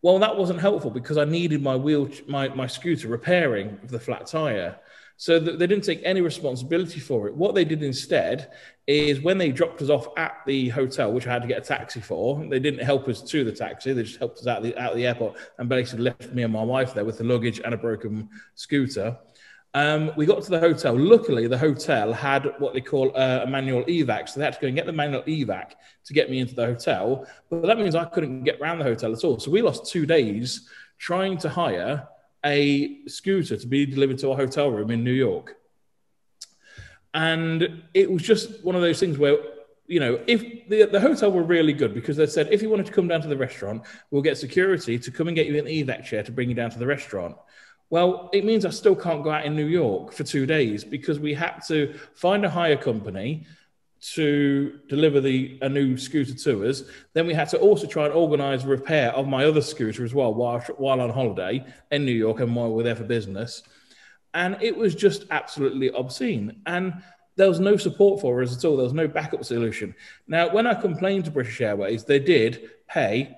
Well, that wasn't helpful because I needed my scooter repairing the flat tire. So they didn't take any responsibility for it. What they did instead is when they dropped us off at the hotel, which I had to get a taxi for, they didn't help us to the taxi. They just helped us out of the airport and basically left me and my wife there with the luggage and a broken scooter. We got to the hotel. Luckily, the hotel had what they call a manual evac. So they had to go and get the manual evac to get me into the hotel. But that means I couldn't get around the hotel at all. So we lost 2 days trying to hire a scooter to be delivered to a hotel room in New York. And it was just one of those things where, if the hotel were really good because they said, if you wanted to come down to the restaurant, we'll get security to come and get you an evac chair to bring you down to the restaurant. Well, it means I still can't go out in New York for 2 days because we had to find a hire company to deliver a new scooter to us. Then we had to also try and organise repair of my other scooter as well while on holiday in New York and while we're there for business. And it was just absolutely obscene. And there was no support for us at all. There was no backup solution. Now, when I complained to British Airways, they did pay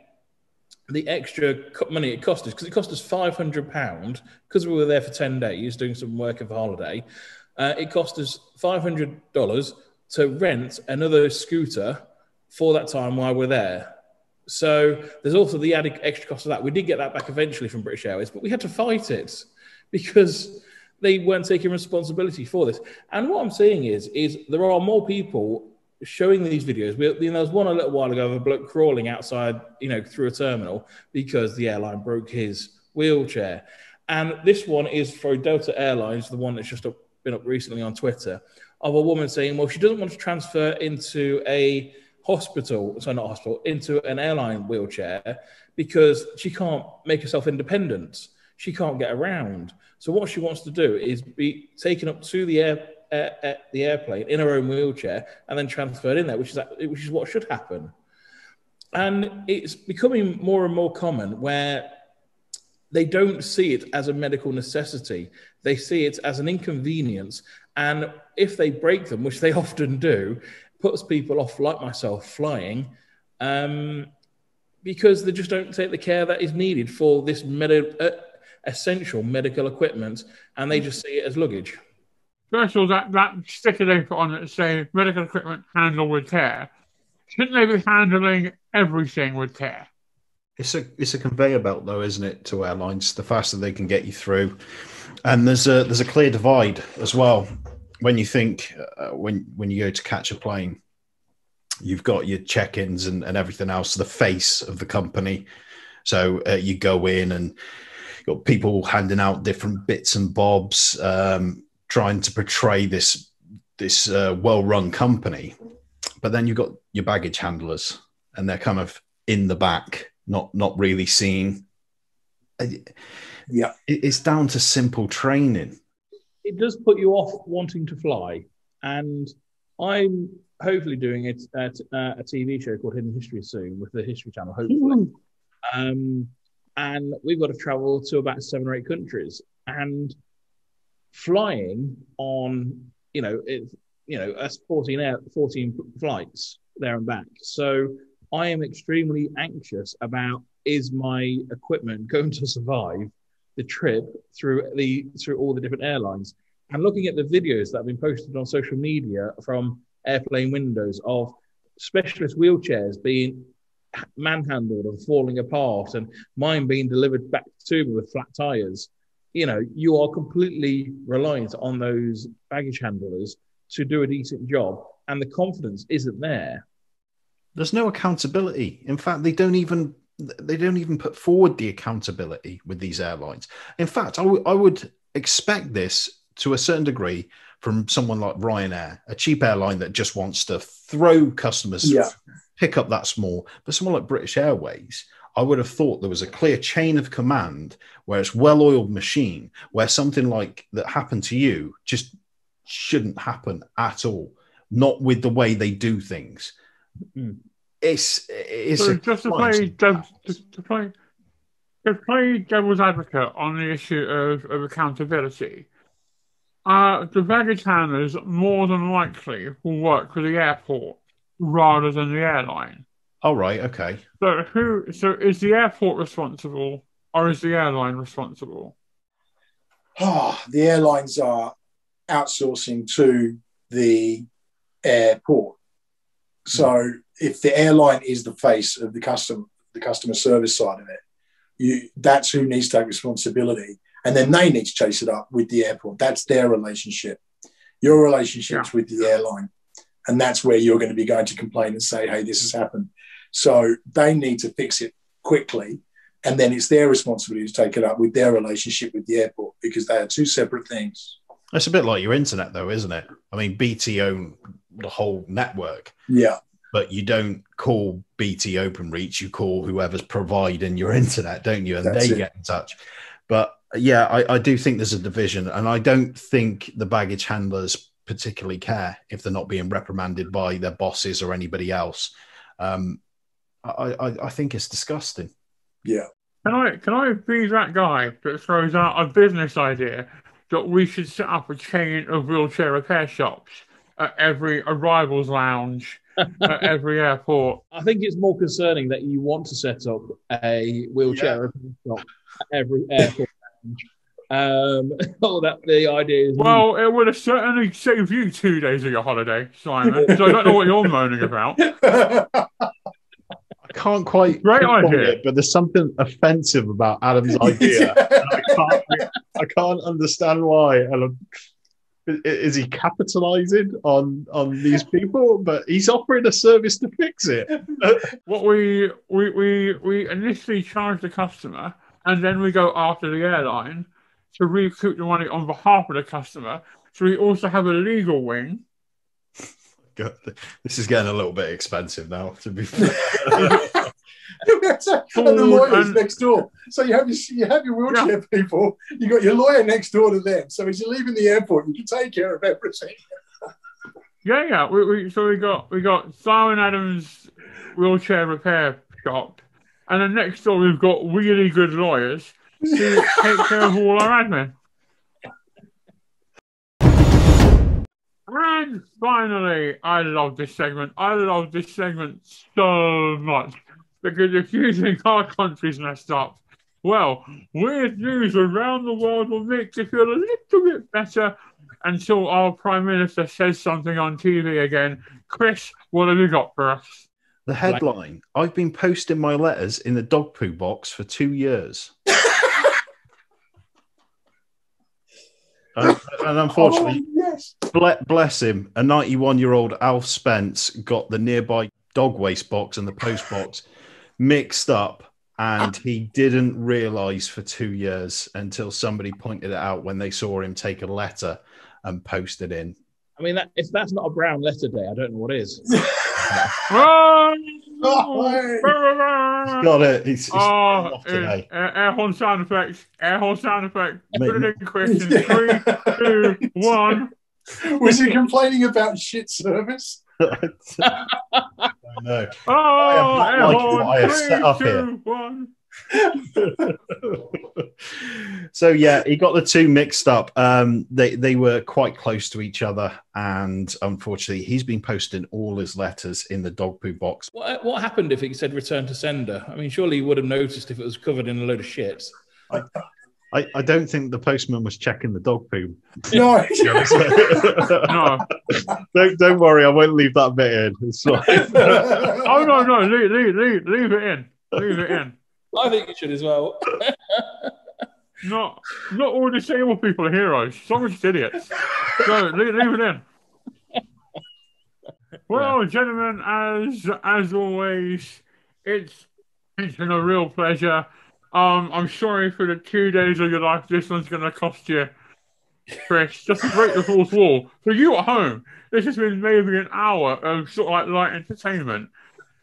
the extra money it cost us, because it cost us £500 because we were there for 10 days doing some work of holiday. It cost us $500 to rent another scooter for that time while we're there. So there's also the added extra cost of that. We did get that back eventually from British Airways, but we had to fight it because they weren't taking responsibility for this. And what I'm seeing is there are more people showing these videos. There was one a little while ago of a bloke crawling outside, through a terminal because the airline broke his wheelchair. And this one is for Delta Airlines, the one that's just been up recently on Twitter, of a woman saying, well, she doesn't want to transfer into a into an airline wheelchair because she can't make herself independent. She can't get around. So what she wants to do is be taken up to the airplane in her own wheelchair and then transferred in there, which is what should happen. And it's becoming more and more common where they don't see it as a medical necessity. They see it as an inconvenience. And if they break them, which they often do, puts people off, like myself, flying, because they just don't take the care that is needed for this essential medical equipment, and they just see it as luggage. First of all, that sticker they put on it say medical equipment handled with care. Shouldn't they be handling everything with care? It's a conveyor belt, though, isn't it, to airlines? The faster they can get you through, and there's a clear divide as well. When you think when you go to catch a plane, you've got your check-ins and everything else, the face of the company. So you go in and you've got people handing out different bits and bobs, trying to portray this well-run company. But then you've got your baggage handlers, and they're kind of in the back, not really seen. Yeah, it's down to simple training. It does put you off wanting to fly, and I'm hopefully doing it at a TV show called Hidden History soon with the History Channel, hopefully. And we've got to travel to about 7 or 8 countries, and flying on, that's 14 flights there and back. So I am extremely anxious about, is my equipment going to survive the trip through all the different airlines? And looking at the videos that have been posted on social media from airplane windows of specialist wheelchairs being manhandled and falling apart, and mine being delivered back to me with flat tires, you are completely reliant on those baggage handlers to do a decent job, and the confidence isn't there. There's no accountability. In fact, they don't even put forward the accountability with these airlines. In fact, I would expect this to a certain degree from someone like Ryanair, a cheap airline that just wants to throw customers, pick up that small. But someone like British Airways, I would have thought there was a clear chain of command where it's well-oiled machine, where something like that happened to you just shouldn't happen at all. Not with the way they do things. It's so just to play devil's advocate on the issue of accountability. The baggage handlers more than likely will work for the airport rather than the airline. Oh, right, okay. So is the airport responsible or is the airline responsible? The airlines are outsourcing to the airport. So if the airline is the face of the customer service side of it, that's who needs to take responsibility. And then they need to chase it up with the airport. That's their relationship. Your relationship's with the airline. And that's where you're going to be going to complain and say, hey, this has happened. So they need to fix it quickly. And then it's their responsibility to take it up with their relationship with the airport, because they are two separate things. It's a bit like your internet, though, isn't it? I mean, BT own the whole network. Yeah. But you don't call BT OpenReach, you call whoever's providing your internet, don't you? And they get in touch. But yeah, I do think there's a division, and I don't think the baggage handlers particularly care if they're not being reprimanded by their bosses or anybody else. I think it's disgusting. Yeah. Can I be that guy that throws out a business idea that we should set up a chain of wheelchair repair shops at every arrivals lounge at every airport? I think it's more concerning that you want to set up a wheelchair repair shop at every airport lounge. That the idea is. Well, it would have certainly saved you 2 days of your holiday, Simon. So I don't know what you're moaning about. I can't quite great idea, it, but there's something offensive about Adam's idea. I can't understand why. Is he capitalizing on these people? But he's offering a service to fix it. What we initially charge the customer, and then we go after the airline to recoup the money on behalf of the customer. So we also have a legal wing God, this is getting a little bit expensive now, to be fair. And the lawyer's next door. So you have your wheelchair people. You got your lawyer next door to them. So as you're leaving the airport, you can take care of everything. Yeah. We got Simon Adams wheelchair repair shop, and then next door we've got really good lawyers to take care of all our admin. And finally, I love this segment. I love this segment so much because if you think our country's messed up, well, weird news around the world will make you feel a little bit better until our Prime Minister says something on TV again. Chris, what have you got for us? The headline, I've been posting my letters in the dog poo box for 2 years. And unfortunately, bless him, a 91-year-old Alf Spence got the nearby dog waste box and the post box mixed up, and he didn't realise for 2 years until somebody pointed it out when they saw him take a letter and post it in. I mean, if that's not a brown letter day, I don't know what is. Got it. He's off today. Air horn sound effects. Air horn sound effect. Put it in question. 3, 2, 1. Was he complaining about shit service? I know. I have set up 3, 2, here. 1. So yeah, he got the two mixed up. They were quite close to each other, and unfortunately, he's been posting all his letters in the dog poo box. What happened if he said return to sender? I mean, surely he would have noticed if it was covered in a load of shit. I don't think the postman was checking the dog poo. No. No. Don't worry, I won't leave that bit in. It's fine. Oh no, leave it in. Leave it in. I think you should as well. Not all disabled people are heroes. Some are just idiots. So leave it in. Well, gentlemen, as always, it's been a real pleasure. I'm sorry for the 2 days of your life this one's going to cost you, Chris. Just to break the fourth wall. For you at home, this has been maybe an hour of sort of like light entertainment.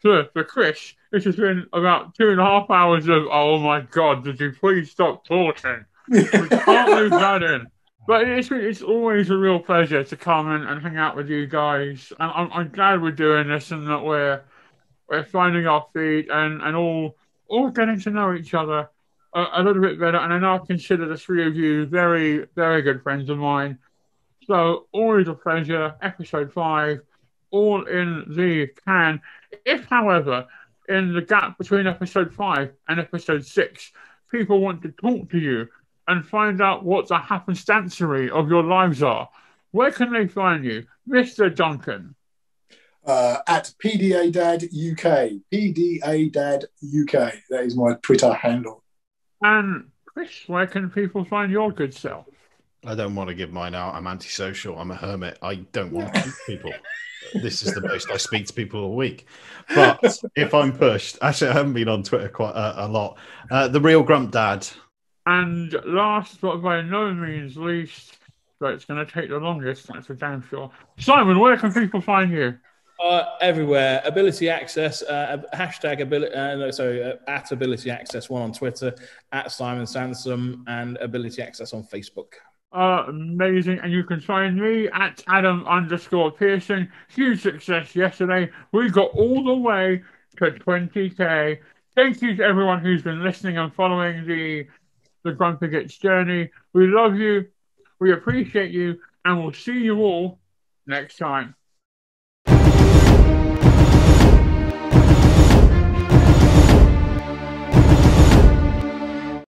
For Chris, this has been about 2.5 hours of, oh my God, did you please stop talking? We can't leave that in. But it's always a real pleasure to come and hang out with you guys. And I'm glad we're doing this and that we're finding our feet and all getting to know each other a little bit better. And I now consider the three of you very, very good friends of mine. So always a pleasure. Episode 5, all in the can. If, however, in the gap between episode 5 and episode 6, people want to talk to you and find out what the happenstancery of your lives are, where can they find you, Mr. Duncan? At PDA Dad UK. PDA Dad UK. That is my Twitter handle. And Chris, where can people find your good self? I don't want to give mine out. I'm antisocial. I'm a hermit. I don't want to meet people. This is the most I speak to people a week. But if I'm pushed, actually, I haven't been on Twitter quite a lot. The Real Grump Dad. And last, but by no means least, but it's going to take the longest, that's for damn sure. Simon, where can people find you? Everywhere. Ability Access, hashtag at Ability Access 1 on Twitter, at Simon Sansome, and Ability Access on Facebook. Amazing. And you can find me at Adam_Pearson. Huge success yesterday. We got all the way to 20k. Thank you to everyone who's been listening and following the Grumpy Gits journey. We love you. We appreciate you. And we'll see you all next time.